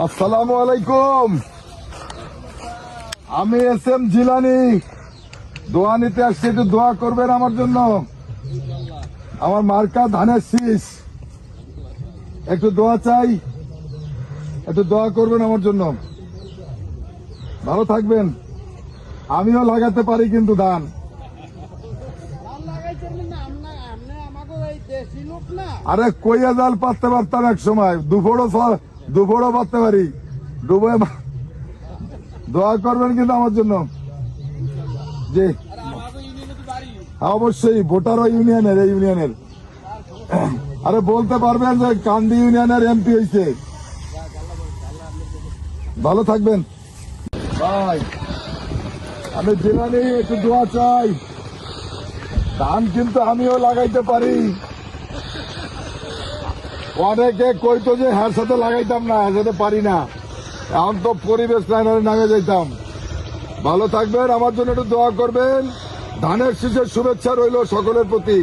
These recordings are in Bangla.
আসসালামু আলাইকুম। আমি এস এম জিলানি দোয়া নিতে আসছি, একটু দোয়া করবেন আমার জন্য। আমার মার্কা ধানের শীষ, একটু দোয়া চাই, একটু দোয়া করবেন আমার জন্য। ভালো থাকবেন। আমিও লাগাতে পারি কিন্তু ধান। আরে কইয়া জাল পাততে পারতাম এক সময়, দুপুরও পাততে পারি। ডুবে দোয়া করবেন কিন্তু আমার জন্য। জি অবশ্যই, ভোটারও ইউনিয়নের, এই ইউনিয়নের। আরে বলতে পারবেন যে কান্দি ইউনিয়নের এমপি হয়েছে। ভালো থাকবেন ভাই। আমি জিলানি, একটু দোয়া চাই। ধান কিন্তু আমিও লাগাইতে পারি। অনেকে কইতো যে হ্যার সাথে লাগাইতাম না, হ্যার সাথে পারি না। এখন তো পরিবেশ লাইনারে নামে যাইতাম। ভালো থাকবেন, আমার জন্য একটু দোয়া করবেন। ধানের শীষের শুভেচ্ছা রইল সকলের প্রতি।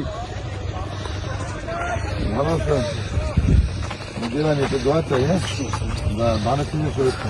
ভালো আছেন? একটু দোয়া চাই। হ্যাঁ, ধানের শীষের শুভেচ্ছা।